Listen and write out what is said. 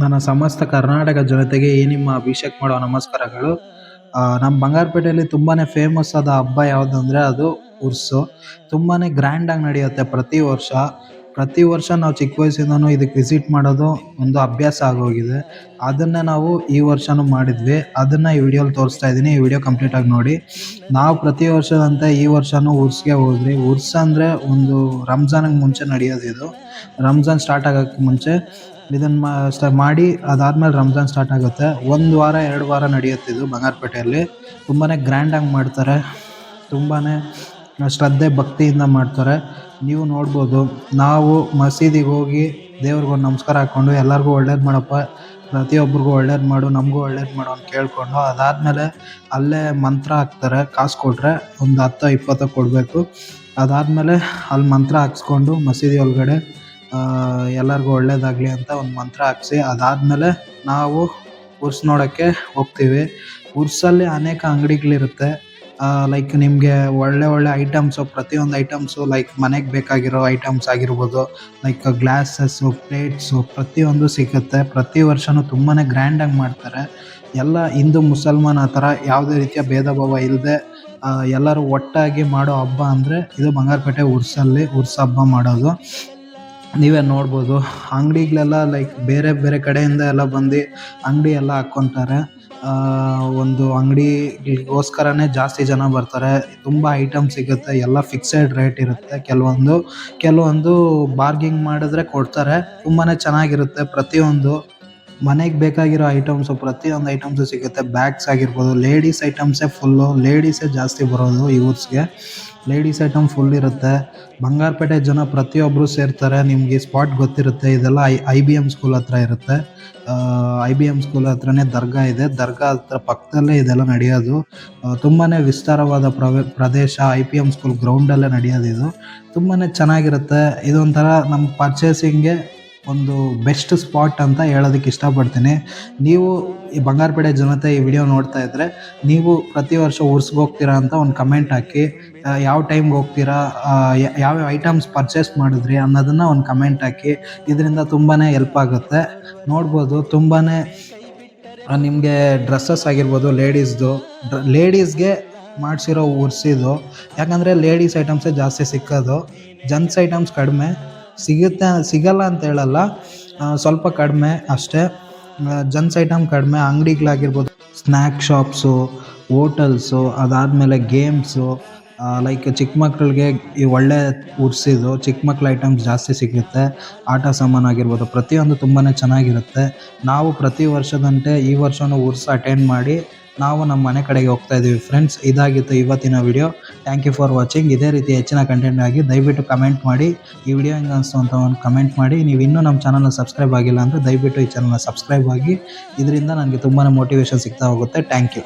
ನನ್ನ ಸಮಸ್ತ ಕರ್ನಾಟಕ ಜನತೆಗೆ ಈ ನಿಮ್ಮ ಅಭಿಷೇಕ್ ಮಾಡೋ ನಮಸ್ಕಾರಗಳು. ನಮ್ಮ ಬಂಗಾರಪೇಟೆಯಲ್ಲಿ ತುಂಬಾನೇ ಫೇಮಸ್ ಆದ ಹಬ್ಬ ಯಾವುದಂದ್ರೆ ಅದು ಉರ್ಸು. ತುಂಬಾನೇ ಗ್ರ್ಯಾಂಡ್ ಆಗಿ ನಡೆಯುತ್ತೆ ಪ್ರತಿ ವರ್ಷ. ಪ್ರತಿ ವರ್ಷ ನಾವು ಚಿಕ್ಕ ವಯಸ್ಸಿಂದನೂ ಇದಕ್ಕೆ ವಿಸಿಟ್ ಮಾಡೋದು ಒಂದು ಅಭ್ಯಾಸ ಆಗೋಗಿದೆ. ಅದನ್ನೇ ನಾವು ಈ ವರ್ಷನೂ ಮಾಡಿದ್ವಿ. ಅದನ್ನ ಈ ವಿಡಿಯೋಲಿ ತೋರಿಸ್ತಾ ಇದ್ದೀನಿ. ಈ ವಿಡಿಯೋ ಕಂಪ್ಲೀಟ್ ಆಗಿ ನೋಡಿ. ನಾವು ಪ್ರತಿ ವರ್ಷದಂತೆ ಈ ವರ್ಷನೂ ಉರ್ಸ್‌ಗೆ ಹೋದ್ವಿ. ಉರ್ಸ್ ಅಂದ್ರೆ ಒಂದು ರಂಜಾನ್‌ಗೆ ಮುಂಚೆ ನಡೆಯೋದು ಇದು. ರಂಜಾನ್ ಸ್ಟಾರ್ಟ್ ಆಗಕ್ಕೆ ಮುಂಚೆ ಇದನ್ನ ಮಾಡಿ ಅದಾದ್ಮೇಲೆ ರಂಜಾನ್ ಸ್ಟಾರ್ಟ್ ಆಗುತ್ತೆ. 1 ವಾರ 2 ವಾರ ನಡೆಯುತ್ತೆ ಇದು ಬಂಗಾರಪೇಟೆಯಲ್ಲಿ. ತುಂಬಾನೇ ಗ್ರ್ಯಾಂಡ್ ಆಗಿ ಮಾಡ್ತಾರೆ. ತುಂಬಾನೇ ಶ್ರದ್ಧೆ ಭಕ್ತಿಯಿಂದ ಮಾಡ್ತಾರೆ. ನೀವು ನೋಡ್ಬೋದು. ನಾವು ಮಸೀದಿಗೆ ಹೋಗಿ ದೇವ್ರಿಗೊಂದು ನಮಸ್ಕಾರ ಹಾಕ್ಕೊಂಡು ಎಲ್ಲರಿಗೂ ಒಳ್ಳೇದು ಮಾಡಪ್ಪ, ಪ್ರತಿಯೊಬ್ಬರಿಗೂ ಒಳ್ಳೇದು ಮಾಡು, ನಮಗೂ ಒಳ್ಳೇದು ಮಾಡು ಅಂತ ಕೇಳ್ಕೊಂಡು ಅದಾದ್ಮೇಲೆ ಅಲ್ಲೇ ಮಂತ್ರ ಹಾಕ್ತಾರೆ. ಕಾಸು ಕೊಟ್ಟರೆ ಒಂದು 10-20 ಕೊಡಬೇಕು. ಅದಾದ್ಮೇಲೆ ಅಲ್ಲಿ ಮಂತ್ರ ಹಾಕ್ಸ್ಕೊಂಡು ಮಸೀದಿ ಒಳಗಡೆ ಎಲ್ಲರಿಗೂ ಒಳ್ಳೇದಾಗಲಿ ಅಂತ ಒಂದು ಮಂತ್ರ ಹಾಕ್ಸಿ ಅದಾದಮೇಲೆ ನಾವು ಉರ್ಸ್ ನೋಡೋಕ್ಕೆ ಹೋಗ್ತೀವಿ. ಉರ್ಸಲ್ಲಿ ಅನೇಕ ಅಂಗಡಿಗಳಿರುತ್ತೆ. ಲೈಕ್ ನಿಮಗೆ ಒಳ್ಳೆ ಒಳ್ಳೆ ಐಟಮ್ಸು, ಪ್ರತಿಯೊಂದು ಐಟಮ್ಸು ಲೈಕ್ ಮನೆಗೆ ಬೇಕಾಗಿರೋ ಐಟಮ್ಸ್ ಆಗಿರ್ಬೋದು, ಲೈಕ್ ಗ್ಲಾಸಸ್ಸು, ಪ್ಲೇಟ್ಸು ಪ್ರತಿಯೊಂದು ಸಿಗುತ್ತೆ. ಪ್ರತಿ ವರ್ಷವೂ ತುಂಬಾ ಗ್ರ್ಯಾಂಡಾಗಿ ಮಾಡ್ತಾರೆ. ಎಲ್ಲ ಹಿಂದೂ ಮುಸಲ್ಮಾನ್ ಆ ಥರ ಯಾವುದೇ ರೀತಿಯ ಭೇದ ಭಾವ ಇಲ್ಲದೆ ಎಲ್ಲರೂ ಒಟ್ಟಾಗಿ ಮಾಡೋ ಹಬ್ಬ ಅಂದರೆ ಇದು ಬಂಗಾರಪೇಟೆ ಉರ್ಸಲ್ಲಿ ಉರ್ಸ್ ಹಬ್ಬ ಮಾಡೋದು. ನೀವೇ ನೋಡ್ಬೋದು. ಅಂಗಡಿಗಳೆಲ್ಲ ಲೈಕ್ ಬೇರೆ ಬೇರೆ ಕಡೆಯಿಂದ ಎಲ್ಲ ಬಂದು ಅಂಗಡಿ ಎಲ್ಲ ಹಾಕ್ಕೊಂತಾರೆ. ಒಂದು ಅಂಗಡಿಗೋಸ್ಕರನೇ ಜಾಸ್ತಿ ಜನ ಬರ್ತಾರೆ. ತುಂಬ ಐಟಮ್ ಸಿಗುತ್ತೆ. ಎಲ್ಲ ಫಿಕ್ಸೆಡ್ ರೇಟ್ ಇರುತ್ತೆ. ಕೆಲವೊಂದು ಬಾರ್ಗಿಂಗ್ ಮಾಡಿದ್ರೆ ಕೊಡ್ತಾರೆ. ತುಂಬಾ ಚೆನ್ನಾಗಿರುತ್ತೆ. ಪ್ರತಿಯೊಂದು ಮನೆಗೆ ಬೇಕಾಗಿರೋ ಐಟಮ್ಸು, ಪ್ರತಿಯೊಂದು ಐಟಮ್ಸು ಸಿಗುತ್ತೆ. ಬ್ಯಾಗ್ಸ್ ಆಗಿರ್ಬೋದು, ಲೇಡೀಸ್ ಐಟಮ್ಸೇ ಫುಲ್ಲು. ಲೇಡೀಸೇ ಜಾಸ್ತಿ ಬರೋದು ಈ ಊರ್ಸ್ಗೆ. ಲೇಡೀಸ್ ಐಟಮ್ ಫುಲ್ ಇರುತ್ತೆ. ಬಂಗಾರಪೇಟೆ ಜನ ಪ್ರತಿಯೊಬ್ಬರು ಸೇರ್ತಾರೆ. ನಿಮಗೆ ಸ್ಪಾಟ್ ಗೊತ್ತಿರುತ್ತೆ. ಇದೆಲ್ಲ IBM ಸ್ಕೂಲ್ ಹತ್ರ ಇರುತ್ತೆ. IBM ಸ್ಕೂಲ್ ಹತ್ರನೇ ದರ್ಗಾ ಇದೆ. ದರ್ಗಾ ಹತ್ರ ಪಕ್ಕದಲ್ಲೇ ಇದೆಲ್ಲ ನಡೆಯೋದು. ತುಂಬಾ ವಿಸ್ತಾರವಾದ ಪ್ರದೇಶ. IBM ಸ್ಕೂಲ್ ಗ್ರೌಂಡಲ್ಲೇ ನಡೆಯೋದು ಇದು. ತುಂಬಾ ಚೆನ್ನಾಗಿರುತ್ತೆ. ಇದೊಂಥರ ನಮ್ಮ ಪರ್ಚೇಸಿಂಗ್ಗೆ ಒಂದು ಬೆಸ್ಟ್ ಸ್ಪಾಟ್ ಅಂತ ಹೇಳೋದಕ್ಕೆ ಇಷ್ಟಪಡ್ತೀನಿ. ನೀವು ಈ ಬಂಗಾರಪೇಟೆ ಜನತೆ ಈ ವಿಡಿಯೋ ನೋಡ್ತಾ ಇದ್ದರೆ ನೀವು ಪ್ರತಿ ವರ್ಷ ಉರ್ಸ್ಗೆ ಹೋಗ್ತೀರಾ ಅಂತ ಒಂದು ಕಮೆಂಟ್ ಹಾಕಿ. ಯಾವ ಟೈಮ್ಗೆ ಹೋಗ್ತೀರಾ, ಯಾವ್ಯಾವ ಐಟಮ್ಸ್ ಪರ್ಚೇಸ್ ಮಾಡಿದ್ರಿ ಅನ್ನೋದನ್ನು ಒಂದು ಕಮೆಂಟ್ ಹಾಕಿ. ಇದರಿಂದ ತುಂಬಾ ಹೆಲ್ಪ್ ಆಗುತ್ತೆ. ನೋಡ್ಬೋದು ತುಂಬಾ ನಿಮಗೆ ಡ್ರೆಸ್ಸಸ್ ಆಗಿರ್ಬೋದು, ಲೇಡೀಸ್ಗೆ ಮಾಡಿಸಿರೋ ಉರ್ಸಿದು. ಯಾಕಂದರೆ ಲೇಡೀಸ್ ಐಟಮ್ಸೇ ಜಾಸ್ತಿ ಸಿಕ್ಕೋದು. ಜೆಂಟ್ಸ್ ಐಟಮ್ಸ್ ಕಡಿಮೆ ಸಿಗಲ್ಲ ಅಂತ ಹೇಳಲ್ಲ, ಸ್ವಲ್ಪ ಕಡಿಮೆ ಅಷ್ಟೇ. ಜೆಂಟ್ಸ್ ಐಟಮ್ ಕಡಿಮೆ. ಅಂಗಡಿಗಳಾಗಿರ್ಬೋದು, ಸ್ನ್ಯಾಕ್ ಶಾಪ್ಸು, ಹೋಟೆಲ್ಸು, ಅದಾದಮೇಲೆ ಗೇಮ್ಸು, ಲೈಕ್ ಚಿಕ್ಕ ಮಕ್ಕಳಿಗೆ ಈ ಒಳ್ಳೆ ಉರ್ಸಿದು ಚಿಕ್ಕ ಮಕ್ಳ ಐಟಮ್ಸ್ ಜಾಸ್ತಿ ಸಿಗುತ್ತೆ. ಆಟ ಸಾಮಾನು ಆಗಿರ್ಬೋದು, ಪ್ರತಿಯೊಂದು ತುಂಬಾ ಚೆನ್ನಾಗಿರುತ್ತೆ. ನಾವು ಪ್ರತಿ ವರ್ಷದಂತೆ ಈ ವರ್ಷವೂ ಉರ್ಸ್ ಅಟೆಂಡ್ ಮಾಡಿ ನಾವು ನಮ್ಮ ಮನೆ ಕಡೆಗೆ ಹೋಗ್ತಾ ಇದ್ದೀವಿ. ಫ್ರೆಂಡ್ಸ್, ಇದಾಗಿತ್ತು ಇವತ್ತಿನ video. Thank you for watching. ಇದೇ ರೀತಿ ಹೆಚ್ಚಿನ ಕಂಟೆಂಟ್ ಆಗಿ ದಯವಿಟ್ಟು ಕಮೆಂಟ್ ಮಾಡಿ. ಈ ವಿಡಿಯೋ ಹೆಂಗೆ ಅನಿಸ್ತು ಅಂತ ಒಂದು ಕಮೆಂಟ್ ಮಾಡಿ. ನೀವು ಇನ್ನೂ ನಮ್ಮ ಚಾನಲ್ನ ಸಬ್ಸ್ಕ್ರೈಬ್ ಆಗಿಲ್ಲ ಅಂದರೆ ದಯವಿಟ್ಟು ಈ ಚಾನಲ್ನ ಸಬ್ಸ್ಕ್ರೈಬ್ ಆಗಿ. ಇದರಿಂದ ನನಗೆ ತುಂಬಾ ಮೋಟಿವೇಶನ್ ಸಿಗ್ತಾ ಹೋಗುತ್ತೆ. Thank you.